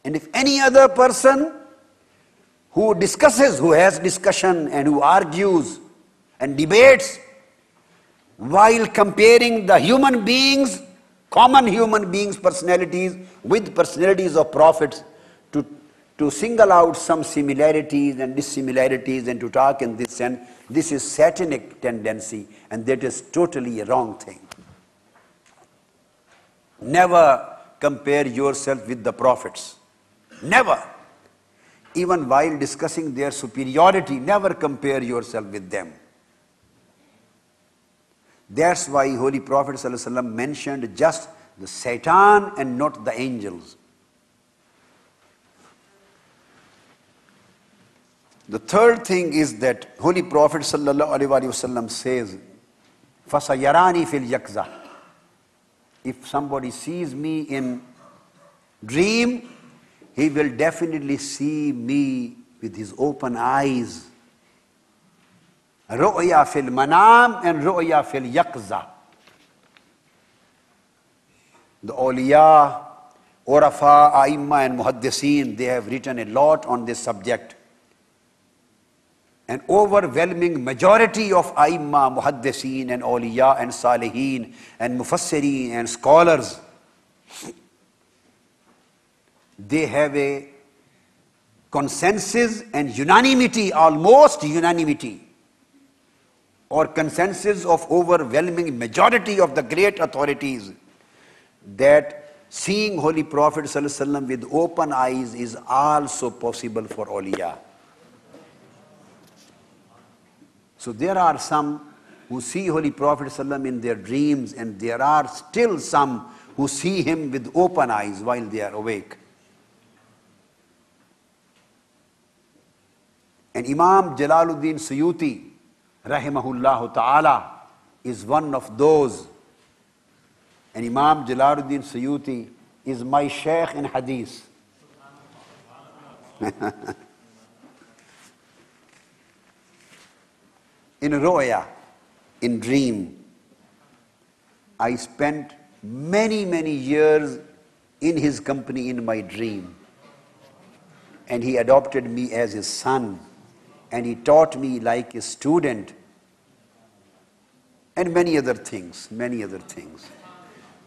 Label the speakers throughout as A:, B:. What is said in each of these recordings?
A: And if any other person who discusses, who has discussion and who argues and debates while comparing the human beings, common human beings' personalities with personalities of prophets, to single out some similarities and dissimilarities and to talk in this sense, this is satanic tendency, and that is totally a wrong thing. Never compare yourself with the prophets. Never. Even while discussing their superiority, never compare yourself with them. That's why Holy Prophet ﷺ mentioned just the Satan and not the angels. The third thing is that Holy Prophet ﷺ says, فَسَيَرَانِي فِي الْيَقْظَةِ. If somebody sees me in dream, he will definitely see me with his open eyes. رؤيا في المنام and رؤيا في اليقظة. The awliya, Urafa, Aimma and Muhaddiseen, they have written a lot on this subject. An overwhelming majority of Aimma, Muhaddiseen and awliya and Salihin and Mufassirin and scholars, they have a consensus and unanimity, almost unanimity, or consensus of overwhelming majority of the great authorities, that seeing Holy Prophet ﷺ with open eyes is also possible for awliya. So there are some who see Holy Prophet ﷺ in their dreams, and there are still some who see him with open eyes while they are awake. And Imam Jalaluddin Suyuti, rahimahullah ta'ala, is one of those. And Imam Jalaluddin Suyuti is my Shaykh in Hadith. In Roya, in dream, I spent many, many years in his company in my dream. And he adopted me as his son. And he taught me like a student. And many other things, many other things.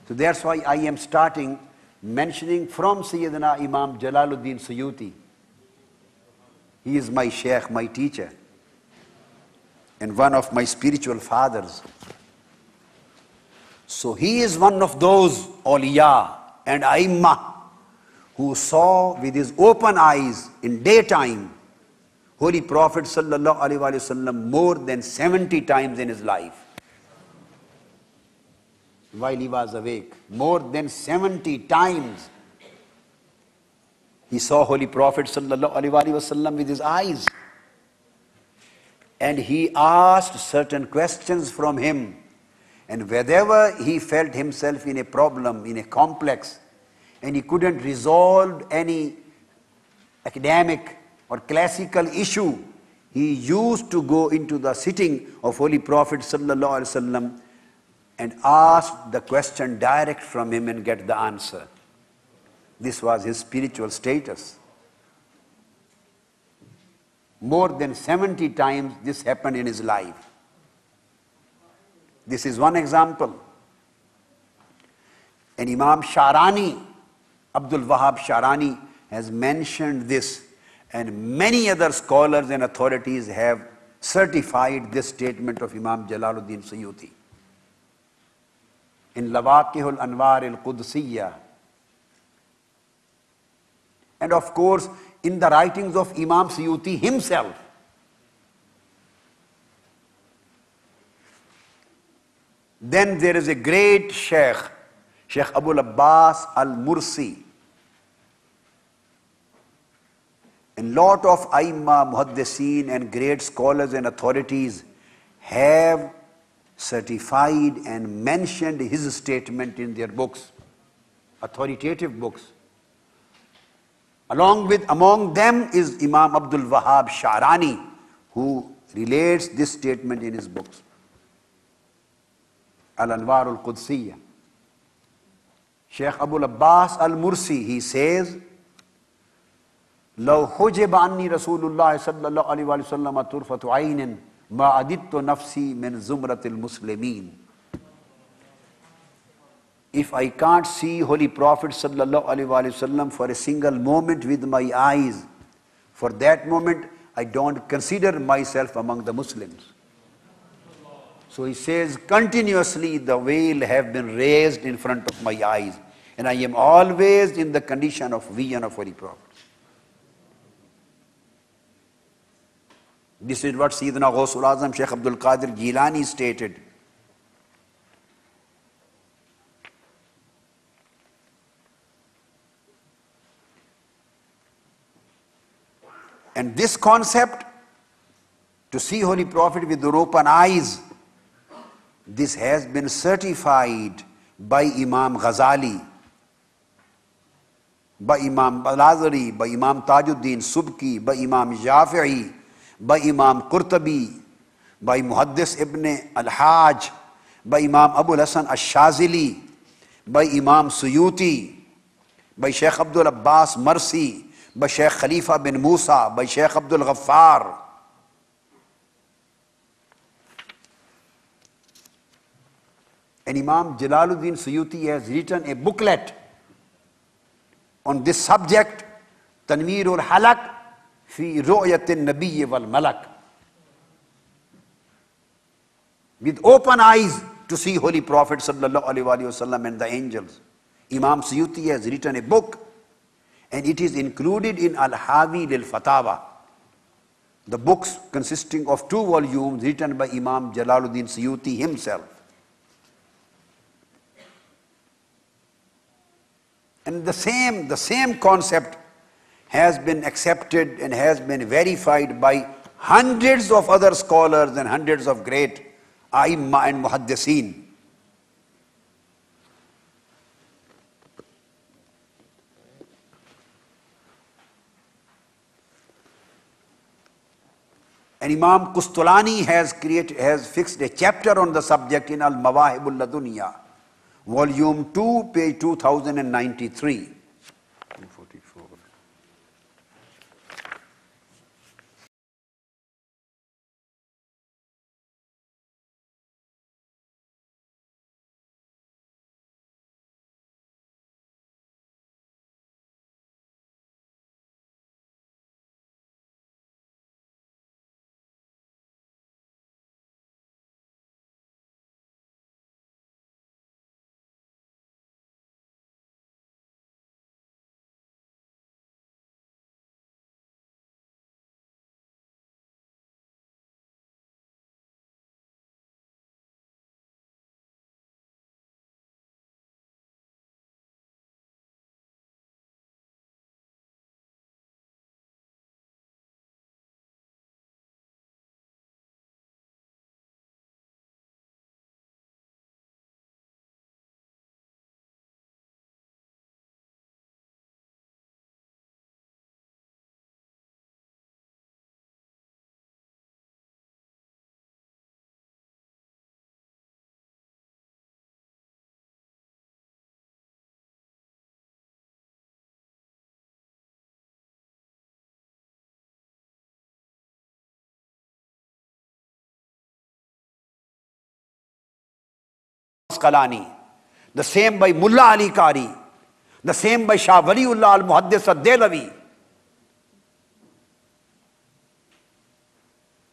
A: So that's why I am starting mentioning from Sayyidina Imam Jalaluddin Suyuti. He is my Shaykh, my teacher, and one of my spiritual fathers. So he is one of those awliya and aimma who saw with his open eyes in daytime Holy Prophet Sallallahu Alaihi Wasallam more than 70 times in his life. While he was awake, more than 70 times he saw Holy Prophet Sallallahu Alaihi Wasallam with his eyes. And he asked certain questions from him. And whenever he felt himself in a problem, in a complex, and he couldn't resolve any academic or classical issue, he used to go into the sitting of Holy Prophet Sallallahu Alaihi Wasallam and ask the question direct from him and get the answer. This was his spiritual status. More than 70 times this happened in his life. This is one example. And Imam Sharani, Abdul Wahab Sharani, has mentioned this, and many other scholars and authorities have certified this statement of Imam Jalaluddin Suyuti. In Lawaqihul Anwar al-Qudsiyya. And of course, in the writings of Imam Suyuti himself. Then there is a great Shaykh, Shaykh Abul Abbas al-Mursi. And lot of Aimma, Muhaddiseen and great scholars and authorities have certified and mentioned his statement in their books, authoritative books. Among them is Imam Abdul Wahab Sharani, who relates this statement in his books. Al-Anwar al-Qudsiyya. Shaykh Abul Abbas al-Mursi, he says لو حجب عني رسول الله صلى الله عليه وسلم طرفة عين ما عددت نفسي من زمرة المسلمين. If I can't see Holy Prophet sallallahu alaihi wasallam for a single moment with my eyes, for that moment I don't consider myself among the Muslims. So he says, continuously the veil have been raised in front of my eyes, and I am always in the condition of vision of Holy Prophet. This is what Sayyidina Ghawsul Azam Shaykh Abdul Qadir Jilani stated. And this concept, to see Holy Prophet with your open eyes, this has been certified by Imam Ghazali, by Imam Al-Azhari, by Imam Tajuddin Subki, by Imam Shafi'i, by Imam Qurtubi, by Muhaddis Ibn Al-Hajj, by Imam Abu Hasan Ash-Shazili, by Imam Suyuti, by Shaykh Abdul Abbas Marsi, by Shaykh Khalifa bin Musa, by Shaykh Abdul Ghaffar. And Imam Jalaluddin Suyuti has written a booklet on this subject, Tanweerul Halak fi Ru'yatin Nabiyyi wal Malak. With open eyes to see Holy Prophet sallallahu alaihi wasallam and the angels. Imam Suyuti has written a book, and it is included in Al-Hawi lil Fatawa, the books consisting of 2 volumes written by Imam Jalaluddin Suyuti himself. And the same concept has been accepted and has been verified by hundreds of other scholars and hundreds of great A'imma and Muhaddiseen. And Imam Qustulani has fixed a chapter on the subject in Al-Mawahibul Ladunya, Volume 2, page 2093. 244. Asqalani, the same by Mullah Ali Qari, the same by Shah Waliullah al-Muhaddis al-Delawi.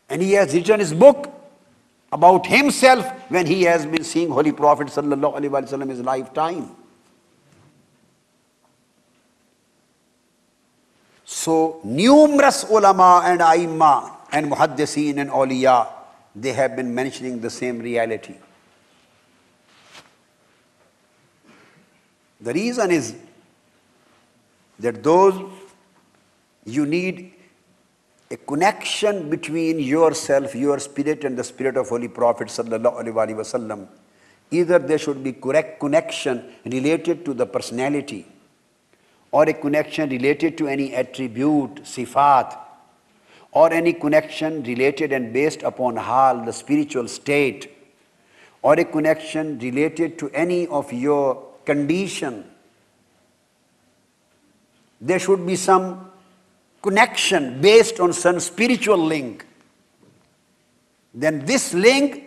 A: And he has written his book about himself when he has been seeing Holy Prophet sallallahu alaihi wasallam in his lifetime. So numerous ulama and aimma and muhaddiseen and awliya, they have been mentioning the same reality. The reason is that you need a connection between yourself, your spirit, and the spirit of Holy Prophet sallallahu alaihi wasallam. Either there should be correct connection related to the personality, or a connection related to any attribute, sifat, or any connection related and based upon hal, the spiritual state, or a connection related to any of your condition. There should be some connection based on some spiritual link, then this link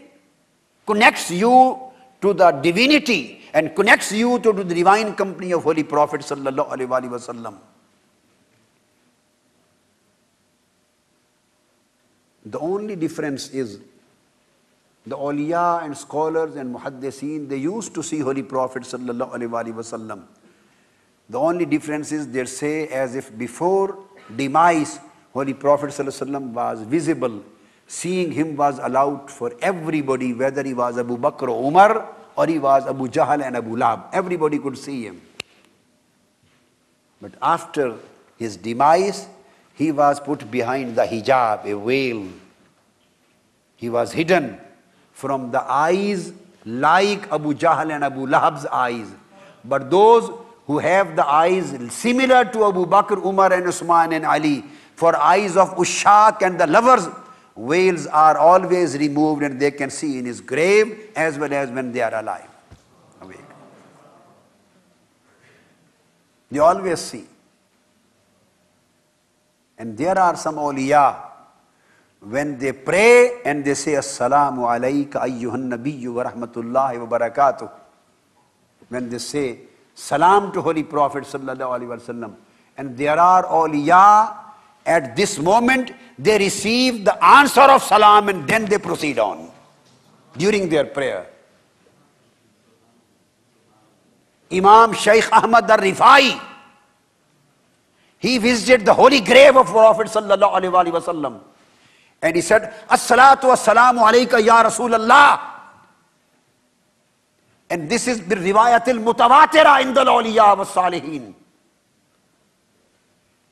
A: connects you to the divinity and connects you to the divine company of Holy Prophet Sallallahu Alaihi Wasallam. The only difference is the awliya and scholars and muhaddiseen, they used to see Holy Prophet Sallallahu Alaihi Wasallam. The only difference is they say as if before demise, Holy Prophet Sallallahu Alaihi Wasallam was visible. Seeing him was allowed for everybody, whether he was Abu Bakr or Umar or he was Abu Jahl and Abu Lahab. Everybody could see him. But after his demise, he was put behind the hijab, a veil. He was hidden from the eyes like Abu Jahl and Abu Lahab's eyes. But those who have the eyes similar to Abu Bakr, Umar and Usman and Ali, for eyes of ushaq and the lovers, veils are always removed and they can see in his grave as well as when they are alive, awake. They always see. And there are some awliya, when they pray and they say, Assalamu alayka ayyuhan nabiyyu wa rahmatullahi wa barakatuh. When they say salam to Holy Prophet Sallallahu Alaihi Wasallam. And there are awliya, at this moment, they receive the answer of salam and then they proceed on during their prayer. Imam Shaykh Ahmad al-Rifai, he visited the holy grave of Prophet Sallallahu Alaihi Wasallam. And he said, As-salatu was-salamu alayka ya Rasulallah. And this is the riwayatil mutawatira in the awliya was-salihin.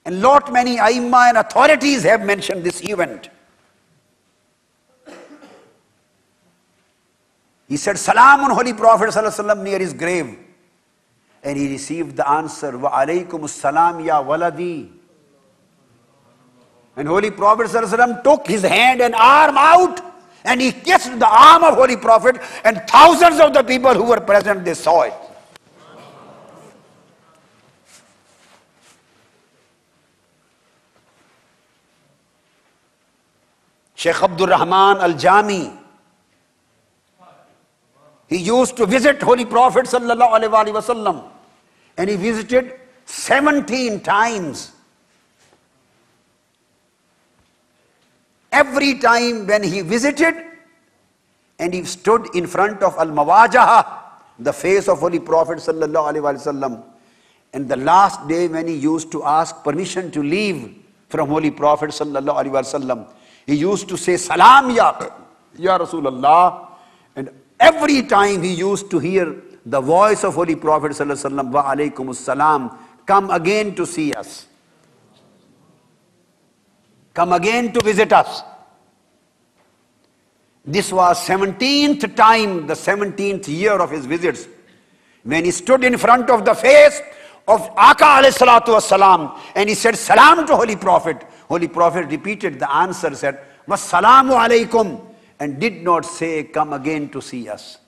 A: And lot many aimma and authorities have mentioned this event. He said salam on Holy Prophet ﷺ near his grave. And he received the answer, wa alaykum salam ya waladi. And Holy Prophet ﷺ took his hand and arm out and he kissed the arm of Holy Prophet, and thousands of the people who were present, they saw it. Shaykh Abdul Rahman al-Jami, he used to visit Holy Prophet Sallallahu Alaihi Wasallam, and he visited 17 times. Every time when he visited and he stood in front of Al-Mawajaha, the face of Holy Prophet Sallallahu Alaihi Wasallam, and the last day when he used to ask permission to leave from Holy Prophet Sallallahu Alaihi Wasallam, he used to say, Salam ya Rasulullah. And every time he used to hear the voice of Holy Prophet Sallallahu Alaihi Wasallam, Wa alaykum salam, come again to see us. Come again to visit us. This was 17th time, the 17th year of his visits, when he stood in front of the face of Aka alayhi salatu wassalam, and he said salam to Holy Prophet. Holy Prophet repeated the answer, said, Wassalamu alaykum, and did not say, come again to see us.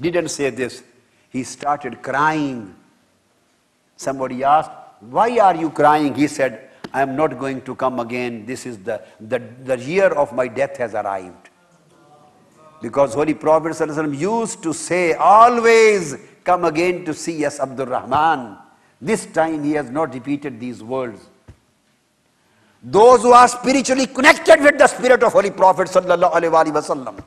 A: Didn't say this. He started crying. Somebody asked, why are you crying? He said, I am not going to come again. This is the year of my death has arrived. Because Holy Prophet ﷺ used to say, always come again to see us, Abdul Rahman. This time he has not repeated these words. Those who are spiritually connected with the spirit of Holy Prophet Sallallahu Alaihi Wasallam,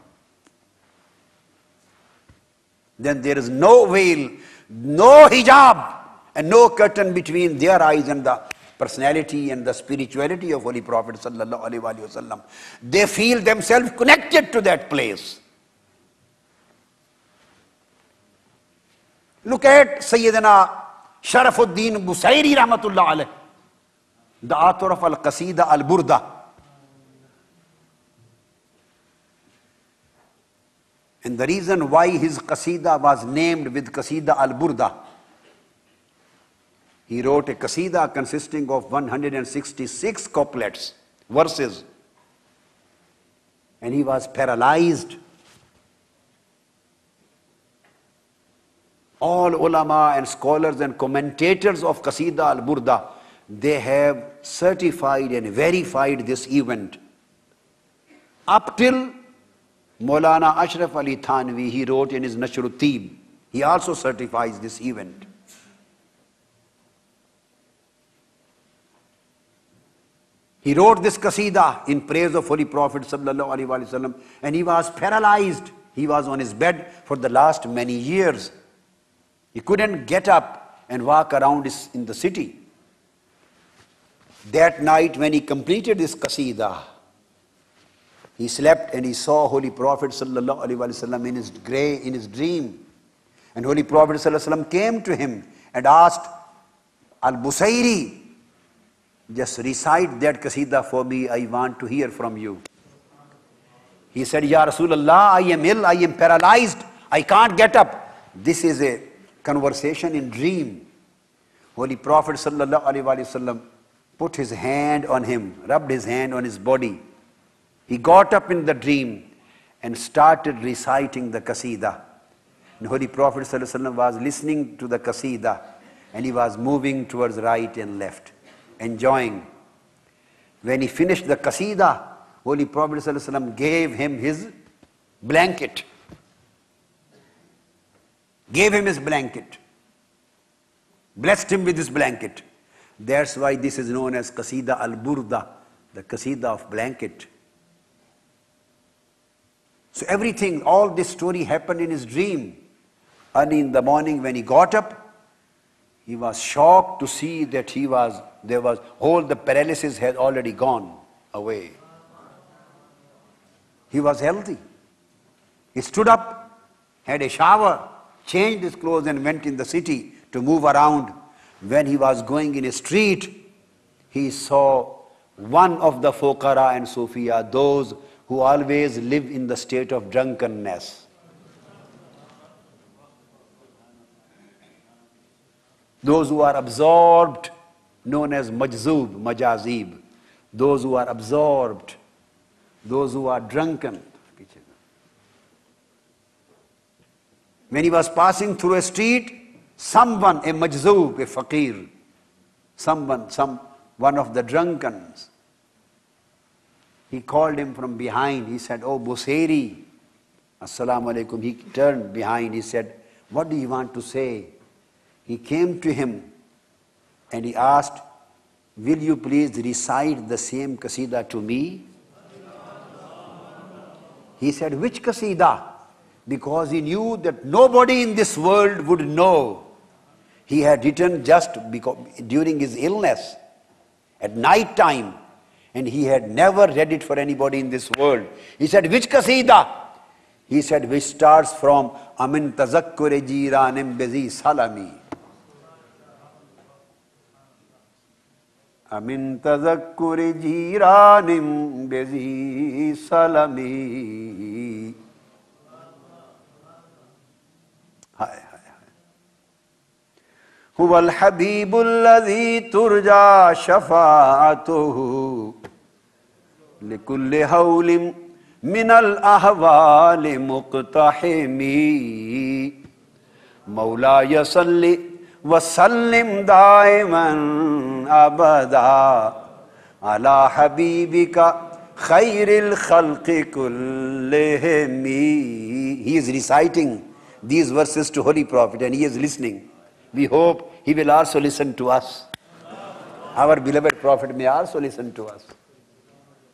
A: then there is no veil, no hijab, and no curtain between their eyes and the personality and the spirituality of Holy Prophet Sallallahu Alaihi Wasallam. They feel themselves connected to that place. Look at Sayyidina Sharafuddin Busairi Rahmatullah Alayh, the author of Al-Qasida Al-Burda. And the reason why his Qasida was named with Qasida Al-Burda, he wrote a Qasida consisting of 166 couplets, verses. And he was paralyzed. All ulama and scholars and commentators of Qasida Al-Burda, they have certified and verified this event. Up till Maulana Ashraf Ali Thanvi, he wrote in his Nashrut-Tib, he also certifies this event. He wrote this qasida in praise of Holy Prophet Sallallahu Alaihi Wasallam, and he was paralyzed. He was on his bed for the last many years. He couldn't get up and walk around in the city. That night when he completed this qasida, he slept and he saw Holy Prophet Sallallahu Alaihi Wasallam in his dream. And Holy Prophet Sallallahu Alaihi Wasallam came to him and asked, Al-Busairi, just recite that qasida for me, I want to hear from you. He said, Ya Rasulullah, I am ill, I am paralyzed, I can't get up. This is a conversation in dream. Holy Prophet Sallallahu Alaihi Wasallam put his hand on him, rubbed his hand on his body. He got up in the dream and started reciting the qasida. And Holy Prophet ﷺ was listening to the qasida and he was moving towards right and left, enjoying. When he finished the qasida, Holy Prophet ﷺ gave him his blanket. Gave him his blanket. Blessed him with his blanket. That's why this is known as qasida al-burda, the qasida of blanket. So everything, all this story happened in his dream. Early in the morning when he got up, he was shocked to see that all the paralysis had already gone away. He was healthy. He stood up, had a shower, changed his clothes and went in the city to move around. When he was going in a street, he saw one of the fuqara and Sufiya, those who always live in the state of drunkenness. Those who are absorbed, known as majzub, majazib. Those who are absorbed, those who are drunken. When he was passing through a street, someone, a majzub, a faqir, one of the drunkens, he called him from behind. He said, "Oh, Busairi, Assalamu alaikum." He turned behind. He said, "What do you want to say?" He came to him and he asked, "Will you please recite the same qasida to me?" He said, "Which qasida?" Because he knew that nobody in this world would know. He had written just during his illness, at night time, and he had never read it for anybody in this world. He said, "Which qasida?" He said, "Which starts from Amin tazakkure jiranim bezi salami." Amin tazakkure jiranim bezi salami. Huwa al-habibu alladhi turja shafa'atuhu likulli hawlim min al-ahwali muqtahimi. Mawlaya salli wa sallim daiman abada ala habibika khairil khalqi kullihimi. He is reciting these verses to Holy Prophet and he is listening. We hope he will also listen to us. Our beloved Prophet may also listen to us.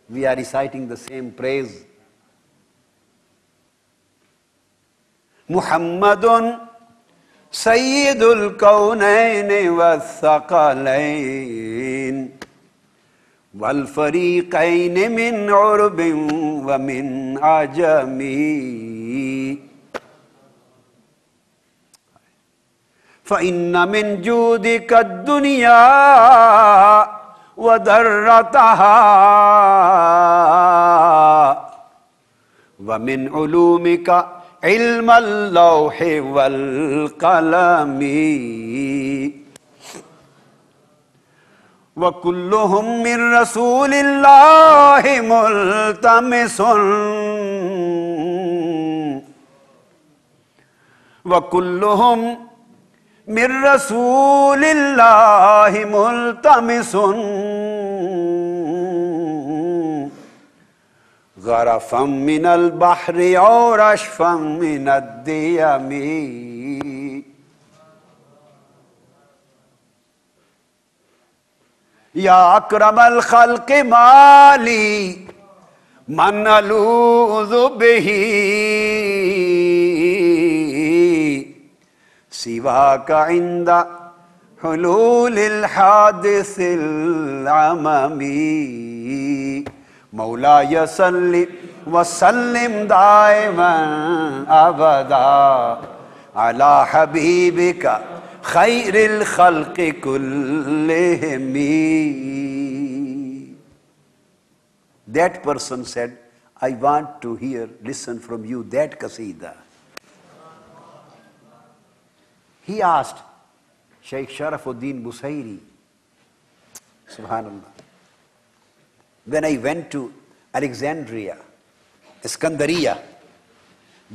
A: We are reciting the same praise. Muhammadun Sayyidul Kawnayn wa Thaqalayn wal Fariqayn min Urbin wa min Ajami. فَإِنَّ مِنْ جُودِكَ الدُّنْيَا وَذَرَّتَهَا وَمِنْ عُلُومِكَ عِلْمَ اللَّوْحِ وَالْقَلَمِ وَكُلُّهُمْ مِنْ رَسُولِ اللَّهِ مُلْتَمِسٌ وَكُلُّهُمْ min rasulillahi multamisun gharafan min al-bahri aur ashfan min ad-diyami. Ya akram al-khalqi mali man aludhu bihi siwaka inda hululil hadisil amami. Mawlaya salli wa sallim daiman abada ala habibika khairil khalqi kullihim. That person said, I want to listen from you that qasida. He asked Shaykh Sharafuddin Busairi, Subhanallah. When I went to Alexandria, Iskandariya,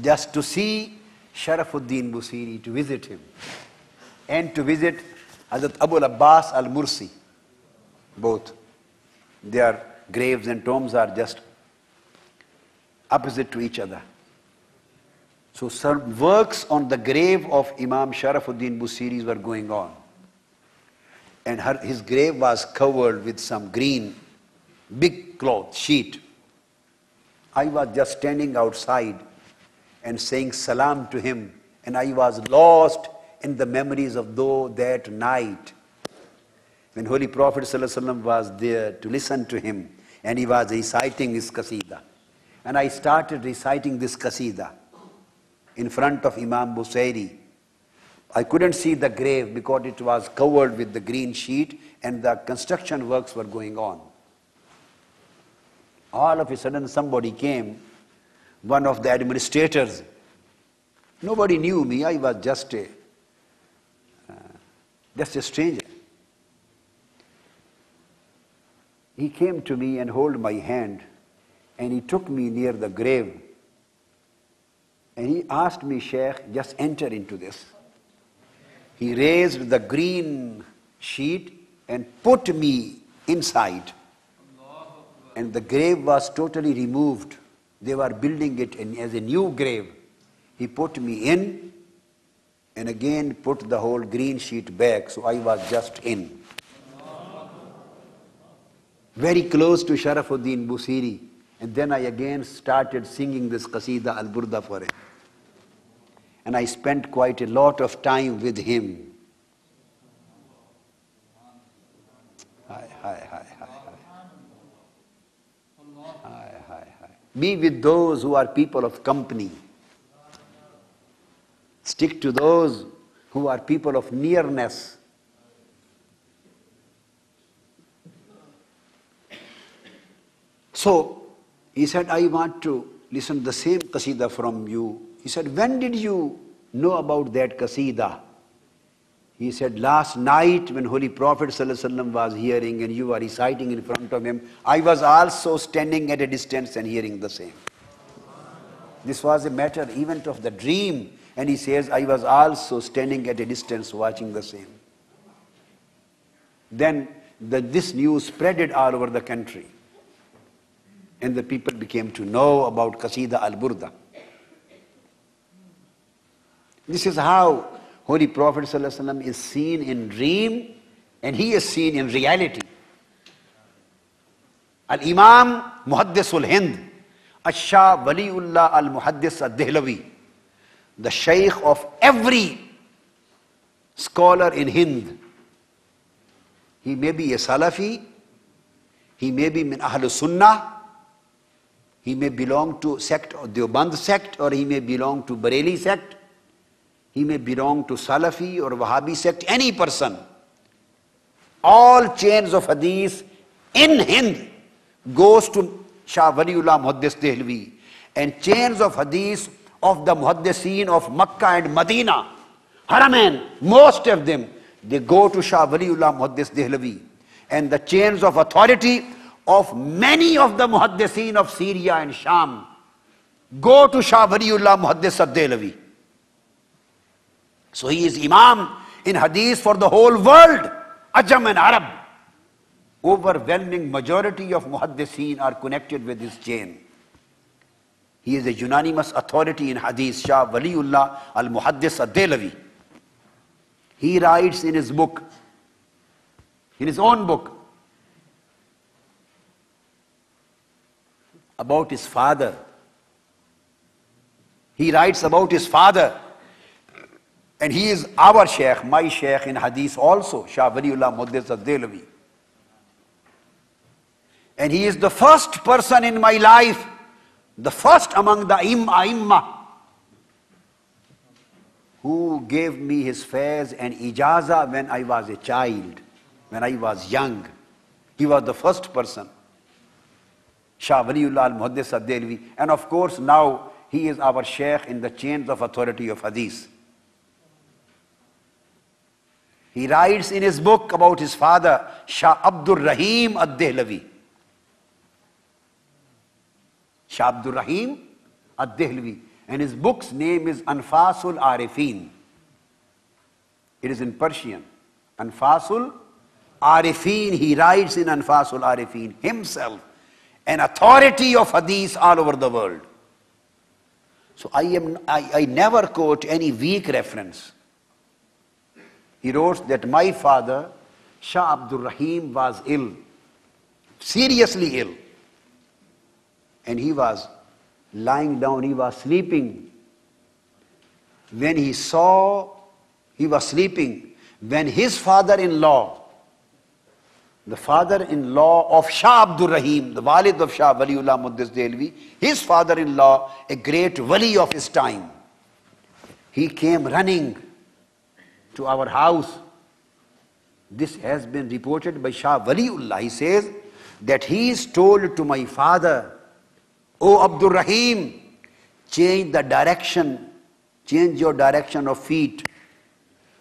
A: just to see Sharafuddin Busairi, to visit him, and to visit Hazrat Abul Abbas al-Mursi, both. Their graves and tombs are just opposite to each other. So some works on the grave of Imam Sharafuddin Busairi were going on. And his grave was covered with some green, big cloth, sheet. I was just standing outside and saying salam to him, and I was lost in the memories of that night when Holy Prophet ﷺ was there to listen to him, and he was reciting his qasida. And I started reciting this qasida in front of Imam Busairi. I couldn't see the grave because it was covered with the green sheet and the construction works were going on. All of a sudden somebody came, one of the administrators. Nobody knew me, I was just a stranger. He came to me and held my hand, and he took me near the grave. And he asked me, Shaykh, just enter into this. He raised the green sheet and put me inside. And the grave was totally removed. They were building it as a new grave. He put me in and again put the whole green sheet back, so I was just in. Very close to Sharafuddin Busairi. And then I again started singing this qasida al-Burda for him. And I spent quite a lot of time with him. Be with those who are people of company. Stick to those who are people of nearness. So, he said, I want to listen to the same qasida from you. He said, when did you know about that qasida? He said, last night when Holy Prophet ﷺ was hearing and you were reciting in front of him, I was also standing at a distance and hearing the same. This was a matter, event of the dream. And he says, I was also standing at a distance watching the same. Then this news spread it all over the country. And the people became to know about qasida al-Burda. This is how Holy Prophet ﷺ is seen in dream and he is seen in reality. Al-Imam Muhaddisul Hind, Ash-Shah Waliullah al-Muhaddis al-Dehlawi, the Shaykh of every scholar in Hind. He may be a Salafi, he may be min Ahlus Sunnah, he may belong to sect or Deoband sect, or he may belong to Bareli sect, he may belong to Salafi or Wahhabi sect, any person. All chains of hadith in Hind goes to Shah Waliullah Muhaddis Dehlawi, and chains of hadith of the Muhaddiseen of Makkah and Medina, Haramain, most of them, they go to Shah Waliullah Muhaddis Dehlawi. And the chains of authority of many of the Muhaddiseen of Syria and Sham go to Shah Waliullah Muhaddis al-Dehlawi. So he is Imam in hadith for the whole world, Ajam and Arab. Overwhelming majority of muhaddiseen are connected with this chain. He is a unanimous authority in hadith, Shah Waliullah al-Muhaddis ad-Dehlevi. He writes in his book, in his own book, about his father. He writes about his father. And he is our Shaykh, my Shaykh in hadith also, Shah Waliullah Muhaddis ad-Dehlevi. And he is the first person in my life, the first among the A'immah, who gave me his faiz and ijaza when I was a child, when I was young. He was the first person, Shah Waliullah al-Muhaddis ad-Dehlevi. And of course now he is our Shaykh in the chains of authority of hadith. He writes in his book about his father, Shah Abdul Rahim ad-Dehlevi. Shah Abdul Rahim ad-Dehlevi. And his book's name is Anfasul Arifin. It is in Persian. Anfasul Arifin. He writes in Anfasul Arifin himself, an authority of hadith all over the world. So I never quote any weak reference. He wrote that my father, Shah Abdul Rahim, was ill, seriously ill. And he was lying down, he was sleeping. When he saw he was sleeping, when his father-in-law, the father-in-law of Shah Abdul Rahim, the Walid of Shah Waliullah Muhaddis Dehlevi, his father-in-law, a great wali of his time, he came running to our house. This has been reported by Shah Waliullah. He says that he is told to my father, "O Abdul Rahim, change the direction, change your direction of feet.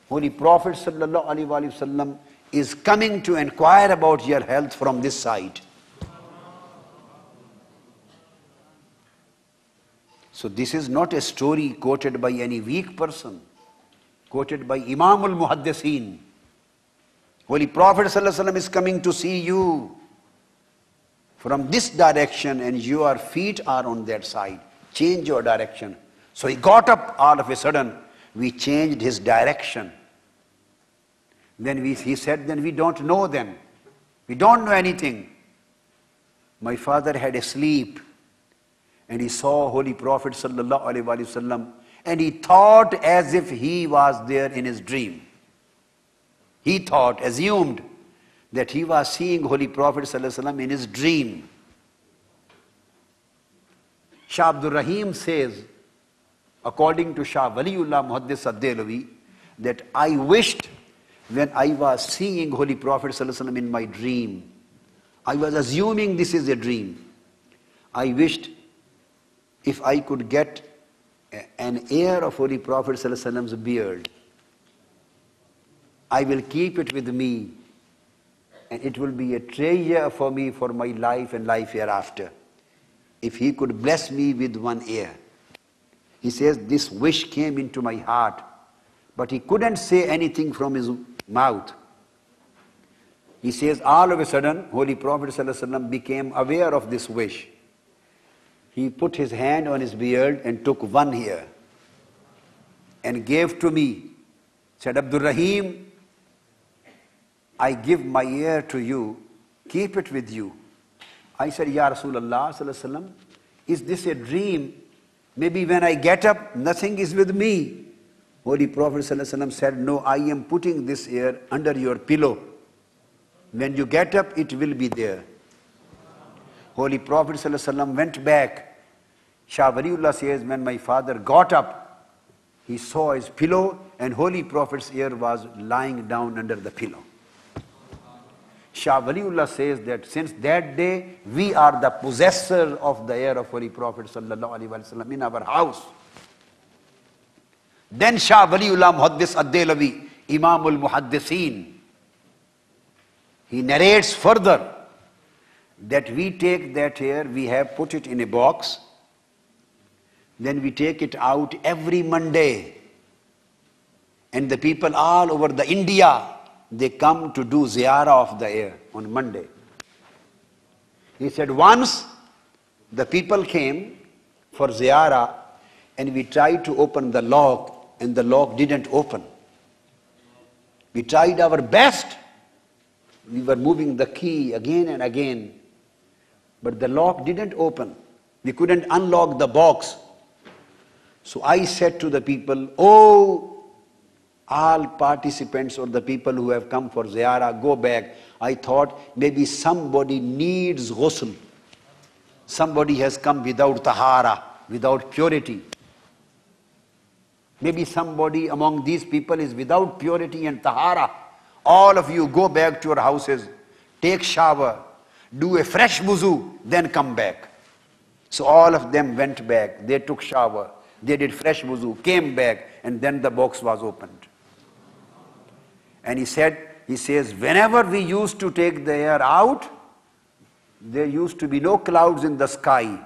A: Holy Prophet Sallallahu Alaihi Wasallam is coming to inquire about your health from this side." So this is not a story quoted by any weak person, quoted by Imam al-Muhaddiseen. Holy Prophet Sallallahu Alaihi Wasallam is coming to see you from this direction and your feet are on that side. Change your direction. So he got up all of a sudden. We changed his direction. Then he said, then we don't know then. We don't know anything. My father had a sleep and he saw Holy Prophet Sallallahu Alaihi Wasallam and he thought as if he was there in his dream. He thought, assumed that he was seeing Holy Prophet ﷺ in his dream. Shah Abdul Rahim says, according to Shah Waliullah Muhaddis ad-Dehlevi, that I wished when I was seeing Holy Prophet ﷺ in my dream, I was assuming this is a dream. I wished if I could get an hair of Holy Prophet ﷺ's beard, I will keep it with me. And it will be a treasure for me for my life and life hereafter. If he could bless me with one ear. He says, this wish came into my heart, but he couldn't say anything from his mouth. He says, all of a sudden, Holy Prophet ﷺ became aware of this wish. He put his hand on his beard and took one hair and gave to me. Said, Abdul Rahim, I give my ear to you, keep it with you. I said, Ya Rasulullah Sallallahu Alaihi Wasallam, is this a dream? Maybe when I get up, nothing is with me. Holy Prophet Sallallahu Alaihi Wasallam said, no, I am putting this ear under your pillow. When you get up, it will be there. Holy Prophet Sallallahu Alaihi Wasallam went back. Shah Waliullah says, when my father got up, he saw his pillow and Holy Prophet's ear was lying down under the pillow. Shah Waliullah says that since that day, we are the possessor of the ear of Holy Prophet Sallallahu Alaihi Wasallam in our house. Then Shah Waliullah Muhaddis ad-Dehlevi, Imam al-Muhaddiseen, he narrates further that we take that hair, we have put it in a box, then we take it out every Monday And the people all over the India, they come to do ziyarah of the air on Monday. He said once the people came for ziyarah and we tried to open the lock and the lock didn't open. We tried our best. We were moving the key again and again, but the lock didn't open. We couldn't unlock the box. So I said to the people, oh, all participants or the people who have come for ziyarah, go back. I thought maybe somebody needs ghusl. Somebody has come without tahara, without purity. Maybe somebody among these people is without purity and tahara. All of you go back to your houses, take shower, do a fresh wuzu, then come back. So all of them went back. They took shower, they did fresh wuzu, came back, and then the box was opened. And he says, whenever we used to take the air out, there used to be no clouds in the sky.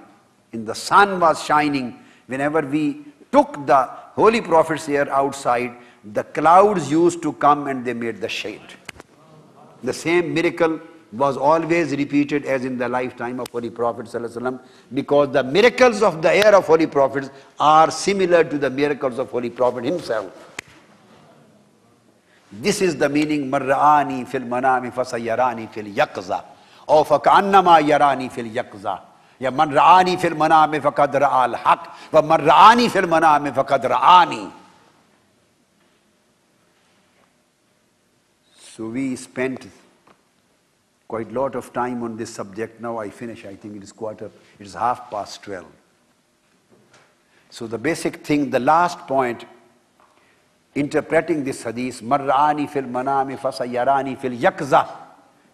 A: And the sun was shining. Whenever we took the Holy Prophet's air outside, the clouds used to come and they made the shade. The same miracle was always repeated as in the lifetime of Holy Prophet ﷺ, because the miracles of the air of Holy Prophets are similar to the miracles of Holy Prophet himself. This is the meaning, mar'ani fil manami fasayarani fil yaqza, or fakannama yarani fil yaqza. Ya man ra'ani fil manami faqad ra'al haq, wa man ra'ani fil manami faqad ra'ani. So we spent quite a lot of time on this subject. Now I finish, I think it is 12:30. So the basic thing, the last point, interpreting this hadith, mar'ani fil manami fasayarani fil yaqza,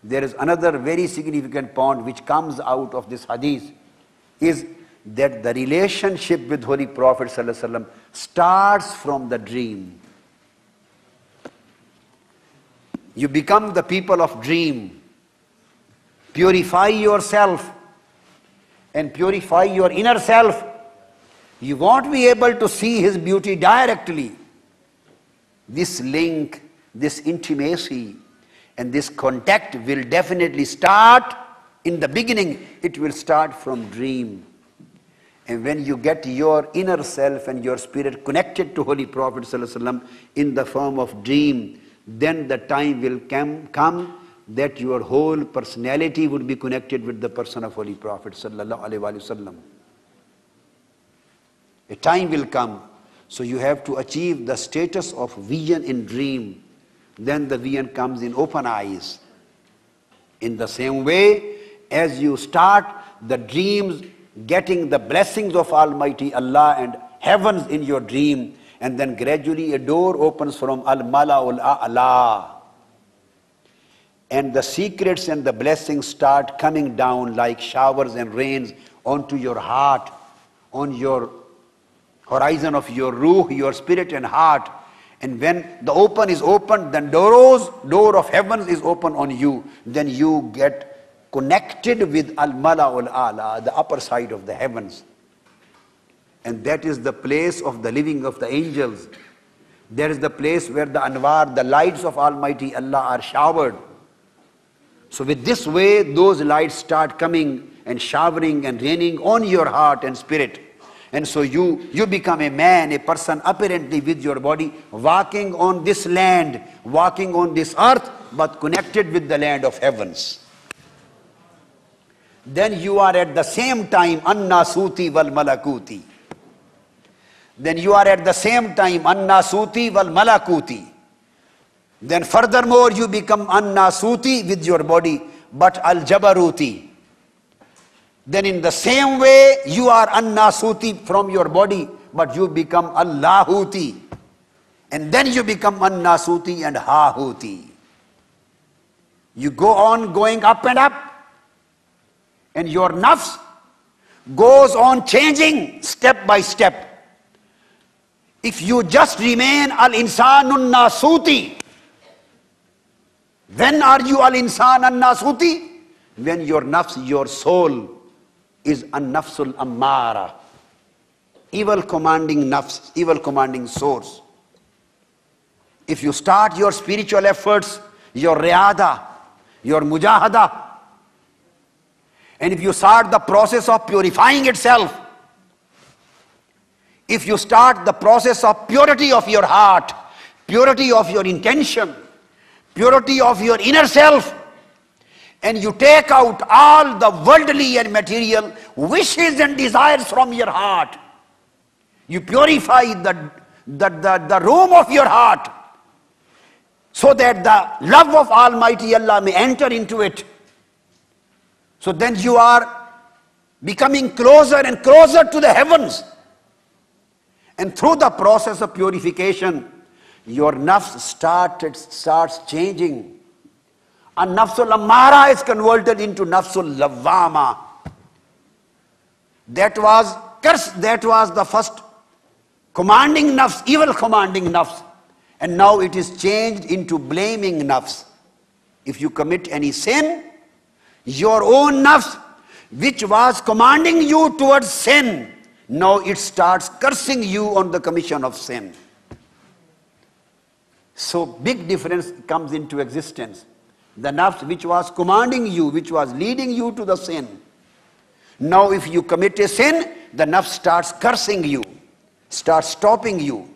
A: there is another very significant point which comes out of this hadith, is that the relationship with Holy Prophet ﷺ starts from the dream. You become the people of dream. Purify yourself and purify your inner self. You won't be able to see his beauty directly. This link, this intimacy, and this contact will definitely start in the beginning. It will start from dream. And when you get your inner self and your spirit connected to Holy Prophet ﷺ in the form of dream, then the time will come that your whole personality would be connected with the person of Holy Prophet Sallallahu Alaihi Wasallam. A time will come. So you have to achieve the status of vision in dream. Then the vision comes in open eyes. In the same way, as you start the dreams, getting the blessings of Almighty Allah and heavens in your dream, and then gradually a door opens from Al-Mala'ul A'la. And the secrets and the blessings start coming down like showers and rains onto your heart, on your horizon of your ruh, your spirit and heart. And when the open is opened, then door of heavens is open on you. Then you get connected with Al-Mala'ul A'la, the upper side of the heavens. And that is the place of the living of the angels. There is the place where the anwar, the lights of Almighty Allah are showered. So with this way, those lights start coming and showering and raining on your heart and spirit. And so you become a man, a person apparently with your body, walking on this land, walking on this earth, but connected with the land of heavens. Then you are at the same time An-Nasuti wal Malakuti. Then you are at the same time An-Nasuti wal Malakuti. Then furthermore you become An-Nasuti with your body, but Al-Jabaruti. Then in the same way you are An-Nasuti from your body, but you become Allahuti. And then you become An-Nasuti and Hahuti. You go on going up and up. And your nafs goes on changing step by step. If you just remain Al-Insanun Nasuti, when are you Al-Insan An-Nasuti? When your nafs, your soul, is An-Nafsul Ammara, evil commanding nafs, evil commanding source. If you start your spiritual efforts, your riyada, your mujahada, and if you start the process of purifying itself, if you start the process of purity of your heart, purity of your intention, purity of your inner self, and you take out all the worldly and material wishes and desires from your heart, you purify the room of your heart so that the love of Almighty Allah may enter into it. So then you are becoming closer and closer to the heavens. And through the process of purification, your nafs starts changing. And nafsul ammara is converted into nafsul lawwama. That was the first commanding nafs, evil commanding nafs. And now it is changed into blaming nafs. If you commit any sin, your own nafs, which was commanding you towards sin, now it starts cursing you on the commission of sin. So big difference comes into existence. The nafs which was commanding you, which was leading you to the sin. Now if you commit a sin, the nafs starts cursing you, starts stopping you.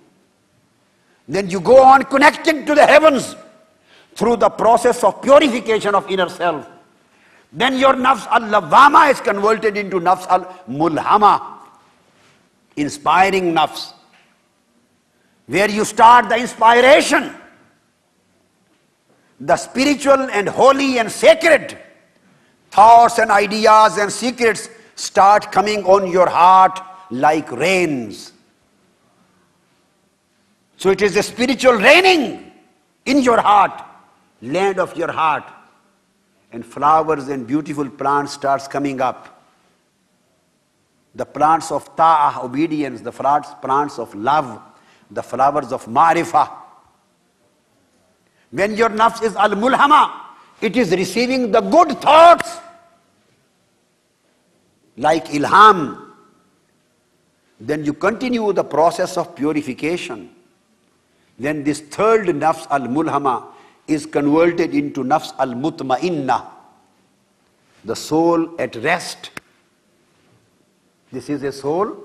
A: Then you go on connecting to the heavens through the process of purification of inner self. Then your nafs al-lawwama is converted into nafs al-mulhama, inspiring nafs, where you start the inspiration. The spiritual and holy and sacred thoughts and ideas and secrets start coming on your heart like rains. So it is a spiritual raining in your heart, land of your heart. And flowers and beautiful plants starts coming up. The plants of ta'ah, obedience, the plants of love, the flowers of ma'rifah. When your nafs is al-mulhama, it is receiving the good thoughts like ilham. Then you continue the process of purification. Then this third nafs al-mulhama is converted into nafs al-mutma'inna, the soul at rest. This is a soul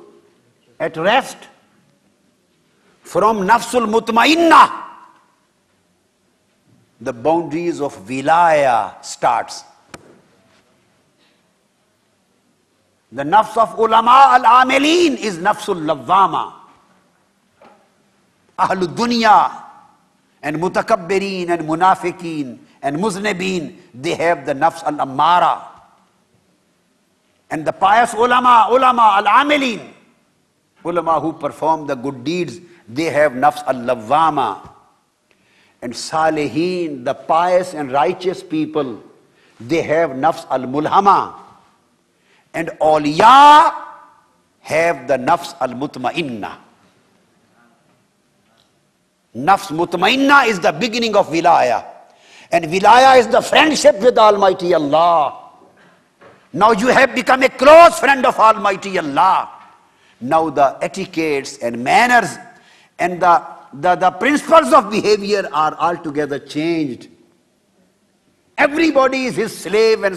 A: at rest. From nafsul mutma'inna, the boundaries of wilaya starts. The nafs of ulama al-amilin is nafsul lawwama. Ahlul dunya and mutakabbirin and munafiqeen and muznibeen, they have the nafs al-ammara. And the pious ulama al-amilin, ulama who perform the good deeds, they have nafs al-lawwama. And salihin, the pious and righteous people, they have nafs al-mulhama. And awliya have the nafs al-mutma'inna. Nafs mutma'inna is the beginning of wilaya. And wilaya is the friendship with Almighty Allah. Now you have become a close friend of Almighty Allah. Now the etiquettes and manners and the principles of behavior are altogether changed. Everybody is his slave and